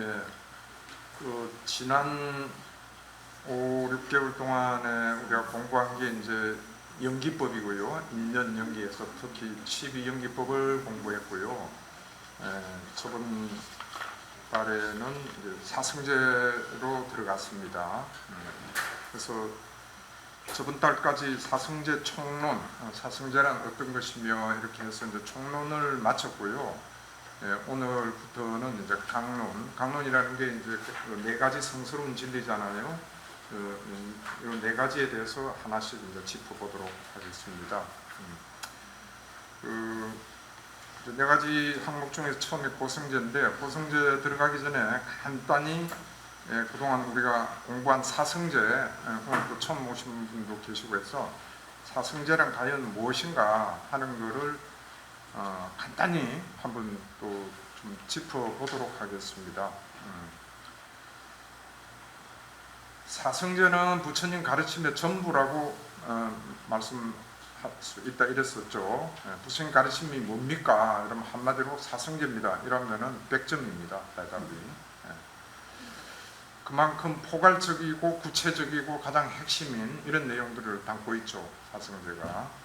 예, 지난 5, 6개월 동안에 우리가 공부한 게 이제 연기법이고요. 1년 연기에서 특히 12연기법을 공부했고요. 저번 달에는 이제 사성제로 들어갔습니다. 그래서 저번 달까지 사성제 총론, 사성제란 어떤 것이며 이렇게 해서 이제 총론을 마쳤고요. 오늘부터는 이제 강론이라는 게 이제 네 가지 성스러운 진리잖아요. 이 네 가지에 대해서 하나씩 이제 짚어보도록 하겠습니다. 네 가지 항목 중에서 처음에 고성제인데, 고성제 들어가기 전에 간단히 그동안 우리가 공부한 사성제, 오늘 또 처음 오신 분도 계시고 해서 사성제란 과연 무엇인가 하는 것을 간단히 한번 또 좀 짚어보도록 하겠습니다. 사성제는 부처님 가르침의 전부라고 말씀할 수 있다 이랬었죠. 부처님 가르침이 뭡니까? 이러면 한마디로 사성제입니다. 이러면은 100점입니다. 대답이. 그만큼 포괄적이고 구체적이고 가장 핵심인 이런 내용들을 담고 있죠. 사성제가.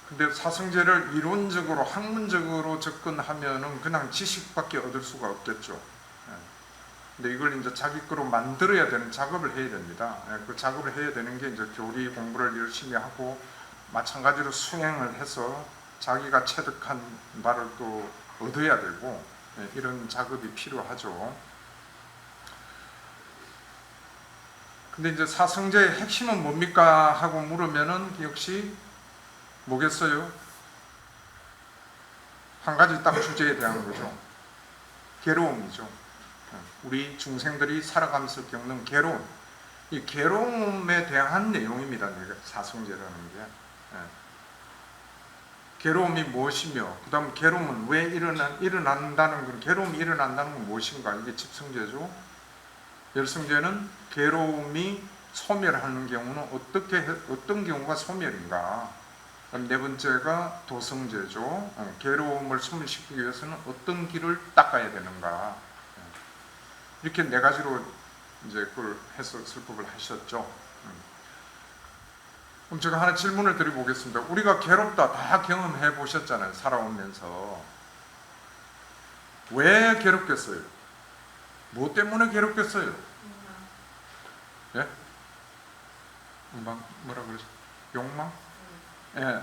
근데 사성제를 이론적으로 학문적으로 접근하면은 그냥 지식밖에 얻을 수가 없겠죠. 근데 이걸 이제 자기 거로 만들어야 되는 작업을 해야 됩니다. 그 작업을 해야 되는 게 이제 교리 공부를 열심히 하고 마찬가지로 수행을 해서 자기가 체득한 바를 또 얻어야 되고 이런 작업이 필요하죠. 근데 이제 사성제의 핵심은 뭡니까 하고 물으면은 역시 뭐겠어요? 한 가지 딱 주제에 대한 거죠. 괴로움이죠. 우리 중생들이 살아가면서 겪는 괴로움. 이 괴로움에 대한 내용입니다. 사성제라는 게. 괴로움이 무엇이며, 그 다음 괴로움은 왜 일어난다는 건, 괴로움이 일어난다는 건 무엇인가? 이게 집성제죠. 열성제는 괴로움이 소멸하는 경우는 어떤 경우가 소멸인가? 네 번째가 도성제죠. 괴로움을 소멸시키기 위해서는 어떤 길을 닦아야 되는가. 이렇게 네 가지로 이제 그걸 해서 설법을 하셨죠. 그럼 제가 하나 질문을 드려보겠습니다. 우리가 괴롭다 다 경험해 보셨잖아요. 살아오면서. 왜 괴롭겠어요? 뭐 때문에 괴롭겠어요? 예? 뭐라 그러죠? 욕망? 예.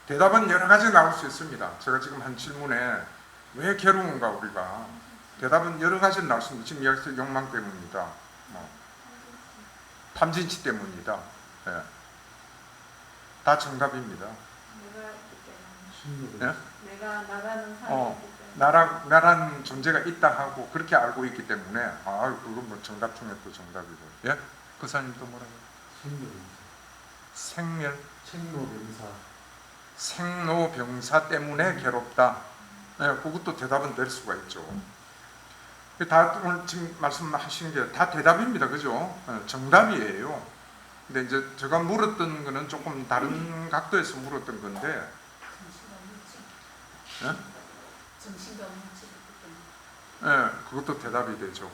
대답은 여러 가지 나올 수 있습니다. 제가 지금 한 질문에 왜 괴로운가 우리가? 대답은 여러 가지 나올 수 있습니다. 지금 여기서 욕망 때문이다. 탐진치 때문이다. 예. 다 정답입니다. 내가 나라는 사람이기 때문에. 나라는 존재가 있다 하고 그렇게 알고 있기 때문에 그건 뭐 정답 중에 또 정답이고. 예? 그 사님도 뭐라고? 생멸. 생로병사 때문에 괴롭다. 그것도 대답은 될 수가 있죠. 다 오늘 지금 말씀하신 게 다 대답입니다. 그죠? 정답이에요. 근데 이제 제가 물었던 거는 조금 다른 각도에서 물었던 건데. 그것도 대답이 되죠.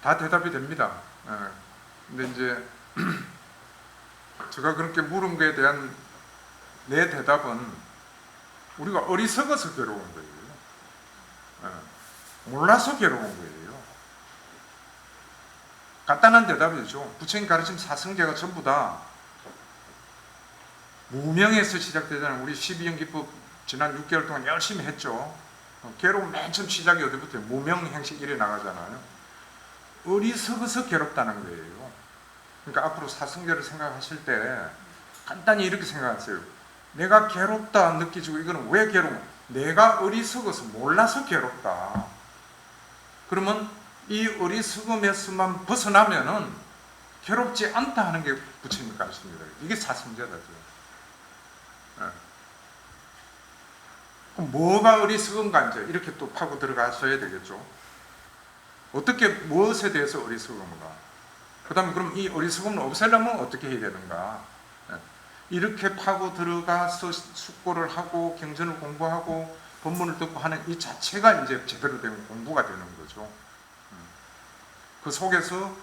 다 대답이 됩니다. 근데 이제 제가 그렇게 물은 거에 대한 내 대답은 우리가 어리석어서 괴로운 거예요. 몰라서 괴로운 거예요. 간단한 대답이죠. 부처님 가르침 사성제가 전부 다 무명에서 시작되잖아요. 우리 12연기법 지난 6개월 동안 열심히 했죠. 괴로움 맨 처음 시작이 어디부터요? 무명 행식 일에 나가잖아요. 어리석어서 괴롭다는 거예요. 그러니까 앞으로 사성제를 생각하실 때 간단히 이렇게 생각하세요. 내가 괴롭다 느끼지고 이거는 왜 괴로워? 내가 어리석어서 몰라서 괴롭다. 그러면 이 어리석음에서만 벗어나면은 괴롭지 않다 하는 게 부처님 가르칩니다. 이게 사성제다죠. 그럼 뭐가 어리석은가 이제 이렇게 또 파고 들어가셔야 되겠죠. 어떻게 무엇에 대해서 어리석은가? 그다음에 그럼 이 어리석음을 없애려면 어떻게 해야 되는가? 이렇게 파고 들어가서 숙고를 하고 경전을 공부하고 법문을 듣고 하는 이 자체가 이제 제대로 된 공부가 되는 거죠. 그 속에서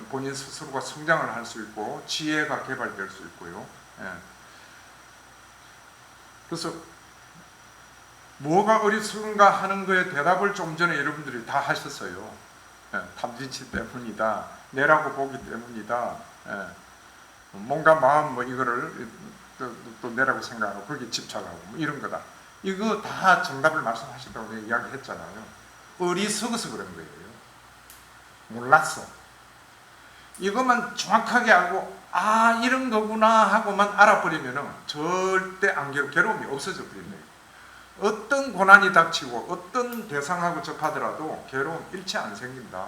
본인 스스로가 성장을 할 수 있고 지혜가 개발될 수 있고요. 예. 그래서 뭐가 어리석은가 하는 거에 대답을 좀 전에 여러분들이 다 하셨어요. 예. 탐진치 때문이다. 내라고 보기 때문이다. 예. 뭔가 마음 뭐 이거를 또 내라고 생각하고 거기에 집착하고 뭐 이런 거다. 이거 다 정답을 말씀하셨다고 내가 이야기했잖아요. 어리석어서 그런 거예요. 몰랐어. 이것만 정확하게 알고 이런 거구나 하고만 알아버리면은 절대 안 괴로움이 없어져 버린대요. 어떤 고난이 닥치고 어떤 대상하고 접하더라도 괴로움 일체 안 생긴다.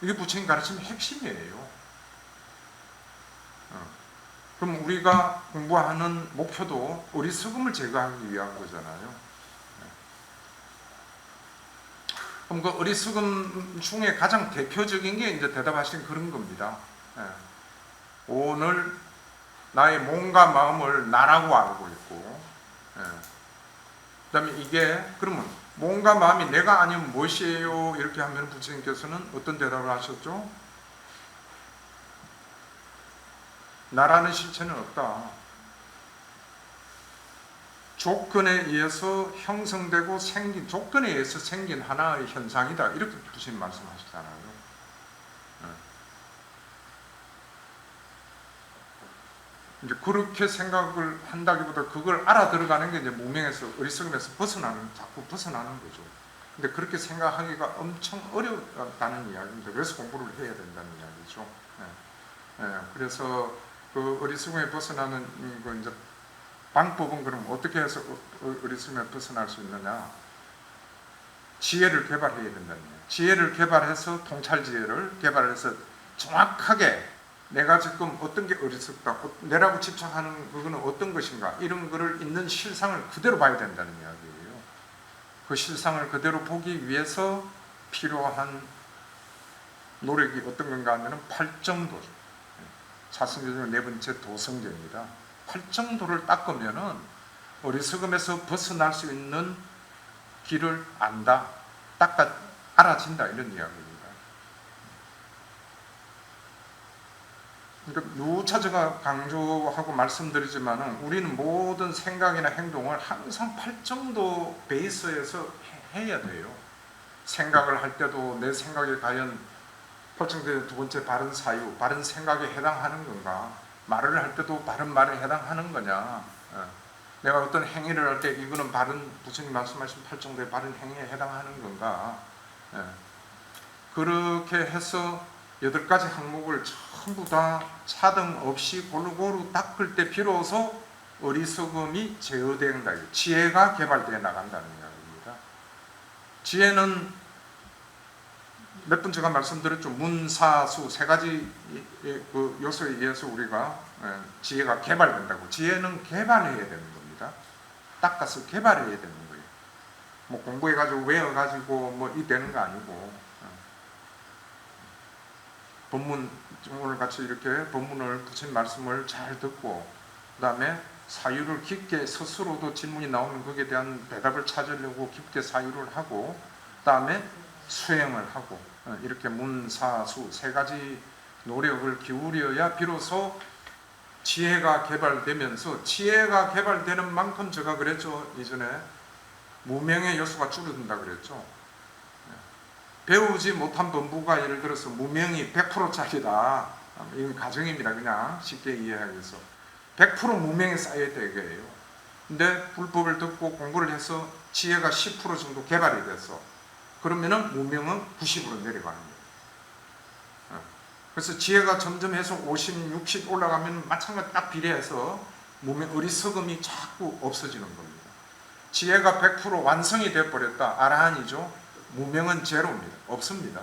이게 부처님 가르침의 핵심이에요. 그럼 우리가 공부하는 목표도 어리석음을 제거하기 위한 거잖아요. 그럼 그 어리석음 중에 가장 대표적인 게 이제 대답하신 그런 겁니다. 오늘 나의 몸과 마음을 나라고 알고 있고, 그 다음에 이게 그러면 몸과 마음이 내가 아니면 무엇이에요? 이렇게 하면 부처님께서는 어떤 대답을 하셨죠? 나라는 실체는 없다. 조건에 의해서 형성되고 생긴, 조건에 의해서 생긴 하나의 현상이다. 이렇게 부처님 말씀하시잖아요. 이제 그렇게 생각을 한다기보다 그걸 알아들어가는 게 이제 무명에서, 어리석음에서 자꾸 벗어나는 거죠. 근데 그렇게 생각하기가 엄청 어렵다는 이야기입니다. 그래서 공부를 해야 된다는 이야기죠. 그래서 그 어리석음에 벗어나는 거 이제 방법은 그럼 어떻게 해서 어리석음에 벗어날 수 있느냐? 지혜를 개발해야 된다는 거예요. 지혜를 개발해서 통찰지혜를 개발해서 정확하게 내가 지금 어떤 게 어리석다, 내라고 집착하는 그거는 어떤 것인가, 이런 거를 있는 실상을 그대로 봐야 된다는 이야기예요. 그 실상을 그대로 보기 위해서 필요한 노력이 어떤 건가 하면 팔정도죠. 사성제중 네 번째 도성제입니다. 팔정도를 닦으면은 어리석음에서 벗어날 수 있는 길을 안다, 알아진다, 이런 이야기입니다. 그러니까 누차 제가 강조하고 말씀드리지만은 우리는 모든 생각이나 행동을 항상 팔정도 베이스에서 해야 돼요. 생각을 할 때도 내 생각이 과연 팔정도의 두 번째 바른 사유, 바른 생각에 해당하는 건가? 말을 할 때도 바른 말에 해당하는 거냐? 내가 어떤 행위를 할 때 이거는 바른, 부처님 말씀하신 팔정도의 바른 행위에 해당하는 건가? 그렇게 해서 8가지 항목을 전부 다 차등 없이 골고루 닦을 때 비로소 어리석음이 제어된다. 지혜가 개발되어 나간다는 이야기입니다. 지혜는 몇 번 제가 말씀드렸죠. 문사수 3가지 그 요소에 의해서 우리가 지혜가 개발된다고. 지혜는 개발해야 되는 겁니다. 닦아서 개발해야 되는 거예요. 뭐 공부해가지고 외워가지고 뭐 이 되는 거 아니고. 법문, 오늘 같이 이렇게 법문을 부처님 말씀을 잘 듣고, 그 다음에 사유를 깊게 스스로도 질문이 나오면 거기에 대한 대답을 찾으려고 깊게 사유를 하고, 그 다음에 수행을 하고, 이렇게 문사수 3가지 노력을 기울여야 비로소 지혜가 개발되면서, 지혜가 개발되는 만큼 제가 그랬죠. 이전에 무명의 요소가 줄어든다 그랬죠. 배우지 못한 범부가 예를 들어서 무명이 100%짜리다. 이건 가정입니다. 그냥 쉽게 이해하기 위해서. 100% 무명이 쌓여야 되게요. 근데 불법을 듣고 공부를 해서 지혜가 10% 정도 개발이 됐어. 그러면은 무명은 90으로 내려가는 거예요. 그래서 지혜가 점점 해서 50, 60 올라가면 마찬가지 딱 비례해서 무명, 어리석음이 자꾸 없어지는 겁니다. 지혜가 100% 완성이 되어버렸다. 아라한이죠. 무명은 제로입니다. 없습니다.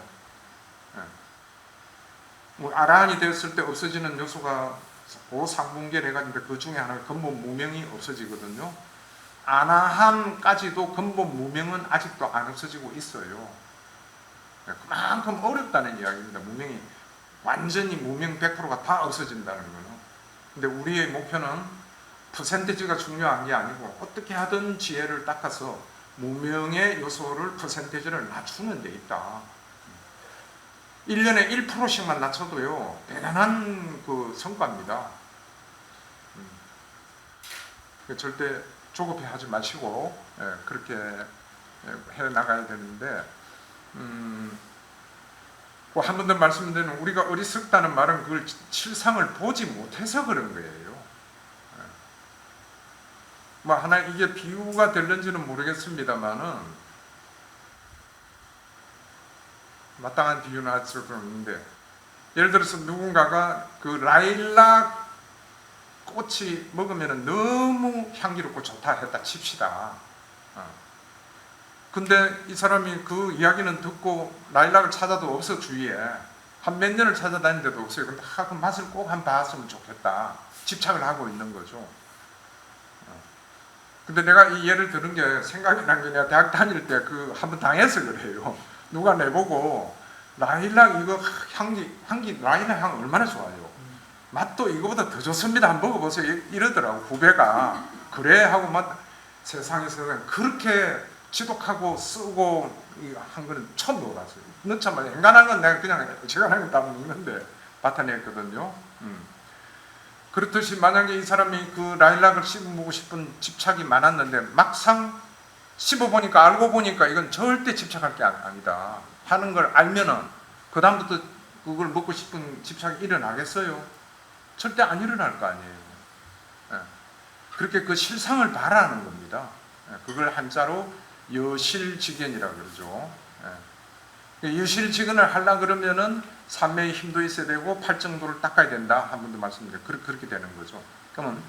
뭐 아라한이 되었을 때 없어지는 요소가 5상분계를 해가지고 그 중에 하나가 근본 무명이 없어지거든요. 아나함까지도 근본 무명은 아직도 안 없어지고 있어요. 그만큼 어렵다는 이야기입니다. 무명이 완전히 무명 100%가 다 없어진다는 거는. 근데 우리의 목표는 퍼센티지가 중요한 게 아니고 어떻게 하든 지혜를 닦아서 무명의 요소를 퍼센티지를 낮추는 데 있다. 1년에 1%씩만 낮춰도요 대단한 그 성과입니다. 절대 조급해 하지 마시고 그렇게 해 나가야 되는데 한 번 더 말씀드리는, 우리가 어리석다는 말은 그걸 실상을 보지 못해서 그런 거예요. 뭐 하나 이게 비유가 될는지는 모르겠습니다만은 마땅한 비유는 할 수 없는데, 예를 들어서 누군가가 그 라일락 꽃이 먹으면 너무 향기롭고 좋다 했다 칩시다. 근데 이 사람이 그 이야기는 듣고 라일락을 찾아도 없어, 주위에 한 몇 년을 찾아다니는데도 없어요. 근데 그 맛을 꼭 한번 봤으면 좋겠다, 집착을 하고 있는 거죠. 근데 내가 이 예를 들은 게 생각이 난 게, 내가 대학 다닐 때 그 한번 당해서 그래요. 누가 내보고 라일락 이거 향기 라일락 향 얼마나 좋아요. 맛도 이거보다 더 좋습니다, 한번 먹어보세요 이러더라고, 후배가. 그래 하고 막 세상에서 그렇게 지독하고 쓰고 한 거는 처음 먹어봤어요. 넣자마자 엔간한 건 내가 그냥 제가 다 먹는데 바타냈거든요. 그렇듯이 만약에 이 사람이 그 라일락을 씹어보고 싶은 집착이 많았는데 막상 씹어보니까, 알고 보니까 이건 절대 집착할 게 아니다 하는 걸 알면은 그 다음부터 그걸 먹고 싶은 집착이 일어나겠어요? 절대 안 일어날 거 아니에요. 그렇게 그 실상을 바라는 겁니다. 그걸 한자로 여실직연이라고 그러죠. 여실직연을 하려고 그러면은 삼매의 힘도 있어야 되고 팔정도를 닦아야 된다, 한 번 더 말씀드려요. 그렇게 되는 거죠. 그러면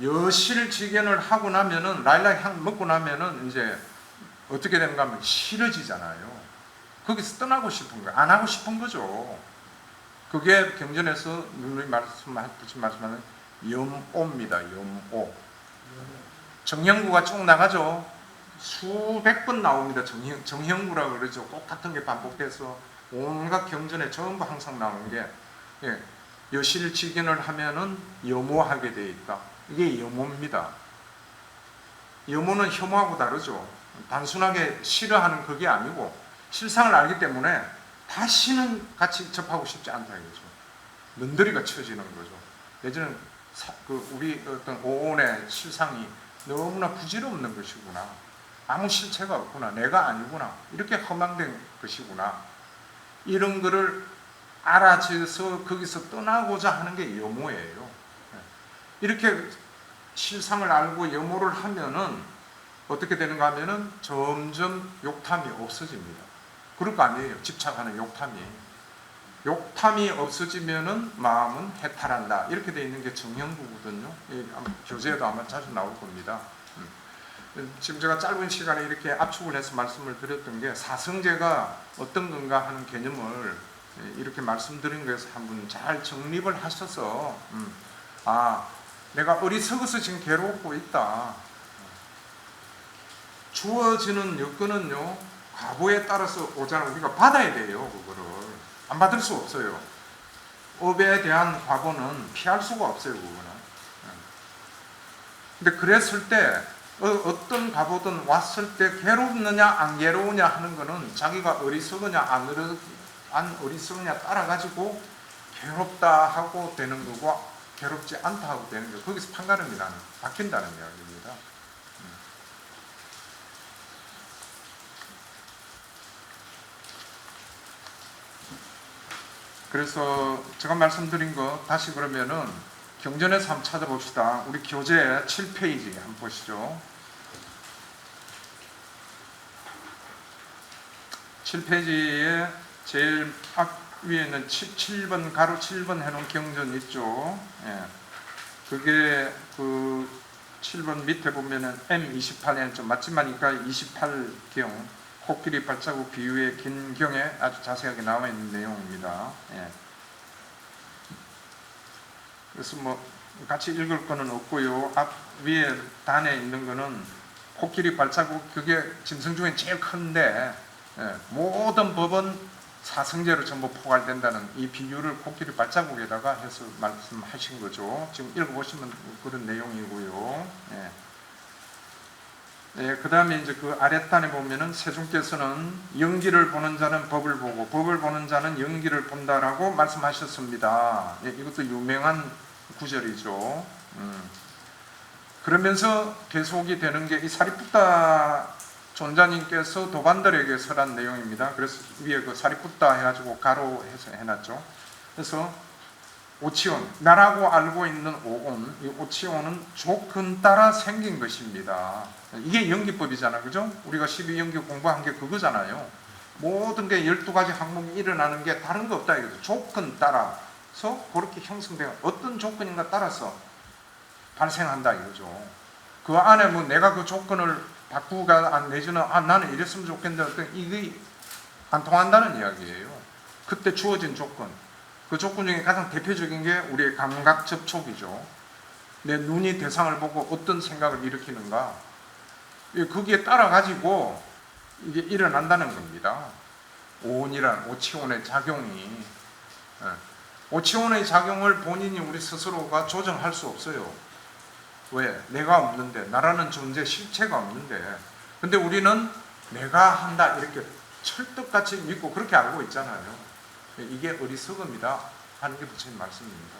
여실직연을 하고 나면은, 라일락 향 먹고 나면은 이제 어떻게 되는가 하면 싫어지잖아요. 거기서 떠나고 싶은 거예요. 안 하고 싶은 거죠. 그게 경전에서 누누이 말씀하는 염오입니다. 염오. 정형구가 쭉 나가죠. 수백 번 나옵니다. 정형구라고 그러죠. 꼭 같은 게 반복돼서 온갖 경전에 전부 항상 나오는 게, 여실직연을 하면은 염오하게 돼 있다. 이게 염오입니다. 염오는 혐오하고 다르죠. 단순하게 싫어하는 그게 아니고 실상을 알기 때문에 다시는 같이 접하고 싶지 않다 이거죠. 눈더리가 쳐지는 거죠. 예전에 우리 어떤 오온의 실상이 너무나 부질없는 것이구나, 아무 실체가 없구나, 내가 아니구나, 이렇게 허망된 것이구나, 이런 거를 알아져서 거기서 떠나고자 하는 게 염오예요. 이렇게 실상을 알고 염오를 하면은 어떻게 되는가 하면은 점점 욕탐이 없어집니다. 그럴 거 아니에요. 집착하는 욕탐이 없어지면은 마음은 해탈한다, 이렇게 되어 있는 게 정형구거든요. 교재에도 아마 자주 나올 겁니다. 지금 제가 짧은 시간에 이렇게 압축을 해서 말씀을 드렸던 게, 사성제가 어떤 건가 하는 개념을 이렇게 말씀드린 거에서 한번 잘 정립을 하셔서 내가 어리석어서 지금 괴롭고 있다. 주어지는 여건은요, 과보에 따라서 오잖아요. 우리가 받아야 돼요. 그거를 안 받을 수 없어요. 업에 대한 과보는 피할 수가 없어요. 그거는. 근데 그랬을 때 어떤 과보든 왔을 때 괴롭느냐 안 괴로우냐 하는 거는 자기가 어리석으냐 안 어리석으냐 따라 가지고 괴롭다 하고 되는 거고 괴롭지 않다 하고 되는 거, 거기서 판가름이 바뀐다는 이야기입니다. 그래서 제가 말씀드린 거 다시 그러면은 경전에서 한번 찾아봅시다. 우리 교재 7페이지 한번 보시죠. 7페이지에 제일 앞 위에 있는 7번 가로 7번 해놓은 경전 있죠. 그게 그 7번 밑에 보면은 M28에는 좀 맞지만이니까 28경 코끼리 발자국 비유의 긴 경에 아주 자세하게 나와 있는 내용입니다. 그래서 뭐 같이 읽을 거는 없고요. 앞 위에 단에 있는 거는 코끼리 발자국, 그게 짐승 중에 제일 큰데 모든 법은 사성제로 전부 포괄된다는 이 비유를 코끼리 발자국에다가 해서 말씀하신 거죠. 지금 읽어보시면 그런 내용이고요. 예. 예, 그 다음에 이제 그 아랫단에 보면은 세종께서는 연기를 보는 자는 법을 보고 법을 보는 자는 연기를 본다라고 말씀하셨습니다. 예, 이것도 유명한 구절이죠. 그러면서 계속이 되는 게 이 사리푸타 존자님께서 도반들에게 설한 내용입니다. 그래서 위에 그 사리푸타 해가지고 가로해서 해놨죠. 그래서 오치온, 나라고 알고 있는 오온, 이 오치온은 조건 따라 생긴 것입니다. 이게 연기법이잖아요. 그죠? 우리가 12연기 공부한 게 그거잖아요. 모든 게 12가지 항목이 일어나는 게 다른 거 없다 이거죠. 조건 따라서 그렇게 형성되어 어떤 조건인가 따라서 발생한다 이거죠. 그 안에 뭐 내가 그 조건을 바꾸가 내지는 나는 이랬으면 좋겠는데 이게 안 통한다는 이야기예요. 그때 주어진 조건. 그 조건 중에 가장 대표적인 게 우리의 감각 접촉이죠. 내 눈이 대상을 보고 어떤 생각을 일으키는가. 거기에 따라 가지고 이게 일어난다는 겁니다. 오온이란 오치온의 작용이. 오치온의 작용을 본인이 우리 스스로가 조정할 수 없어요. 왜? 내가 없는데, 나라는 존재 실체가 없는데. 근데 우리는 내가 한다 이렇게 철떡같이 믿고 그렇게 알고 있잖아요. 이게 어리석음이다 하는 게 부처님 말씀입니다.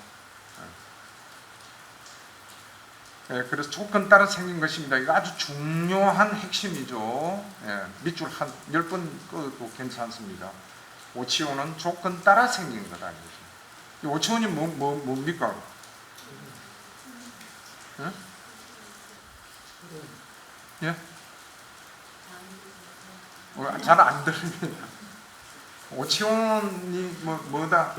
그래서 조건 따라 생긴 것입니다. 이거 아주 중요한 핵심이죠. 밑줄 한 10번 꺼도 괜찮습니다. 오치온은 조건 따라 생긴 거다. 이 오치온이 뭡니까? 예? 잘 안 들립니다. 오치온이 뭐다?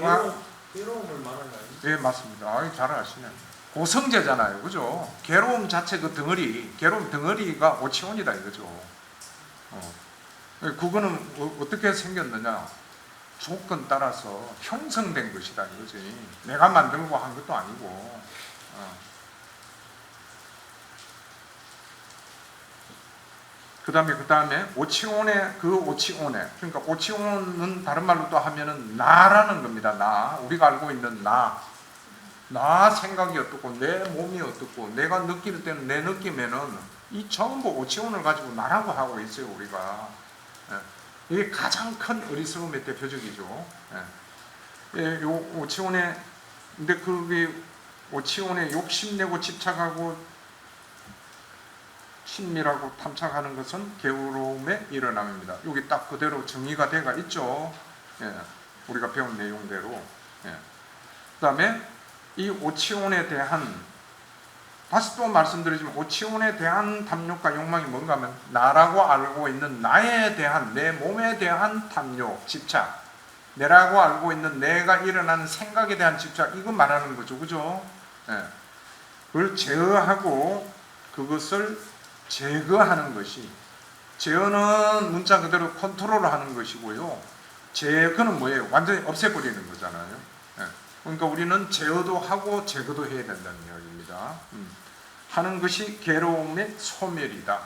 괴로움을 말하는 거아니에요? 예, 맞습니다. 잘 아시네. 고성제잖아요. 그죠? 괴로움 자체 그 덩어리, 괴로움 덩어리가 오치온이다 이거죠. 그거는 어떻게 생겼느냐? 조건 따라서 형성된 것이다 이거지. 내가 만들고 한 것도 아니고. 그 다음에 오치온의 그러니까 오치온은 다른 말로 또 하면은 나라는 겁니다. 나, 우리가 알고 있는 나 생각이 어떻고 내 몸이 어떻고 내가 느낄 때는 내 느낌에는 이 전부 오치온을 가지고 나라고 하고 있어요. 우리가 이게 가장 큰 어리석음의 대표적이죠. 요 오치온의 근데 그게 오치온에 욕심내고 집착하고 친밀하고 탐착하는 것은 게으름의 일어남입니다. 여기 딱 그대로 정의가 되어 있죠. 우리가 배운 내용대로. 그 다음에 이 오치온에 대한 다시 또 말씀드리지만 오치온에 대한 탐욕과 욕망이 뭔가 하면 나라고 알고 있는 나에 대한 내 몸에 대한 탐욕, 집착 내라고 알고 있는 내가 일어나는 생각에 대한 집착 이거 말하는 거죠. 그죠? 그걸 제어하고 그것을 제거하는 것이 제어는 문자 그대로 컨트롤을 하는 것이고요. 제거는 뭐예요? 완전히 없애버리는 거잖아요. 그러니까 우리는 제어도 하고 제거도 해야 된다는 이야기입니다. 하는 것이 괴로움의 소멸이다.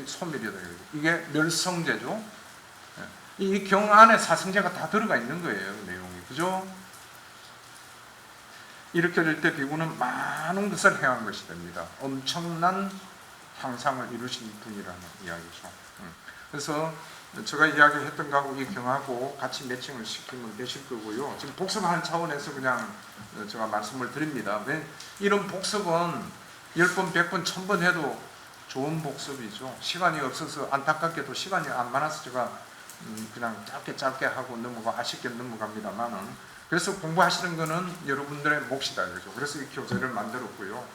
소멸이다. 이게 멸성제죠. 이 경 안에 사성제가 다 들어가 있는 거예요. 내용이. 그죠? 이렇게 될 때 비구는 많은 것을 행한 것이 됩니다. 엄청난 향상을 이루신 분이라는 이야기죠. 그래서 제가 이야기했던 거하고 이 경하고 같이 매칭을 시키면 되실 거고요. 지금 복습하는 차원에서 그냥 제가 말씀을 드립니다. 이런 복습은 10번, 100번, 1000번 해도 좋은 복습이죠. 시간이 없어서 안타깝게도 시간이 안 많아서 제가 그냥 짧게 하고 넘어가 아쉽게 넘어갑니다만은 그래서 공부하시는 거는 여러분들의 몫이다. 그래서 이 교재를 만들었고요.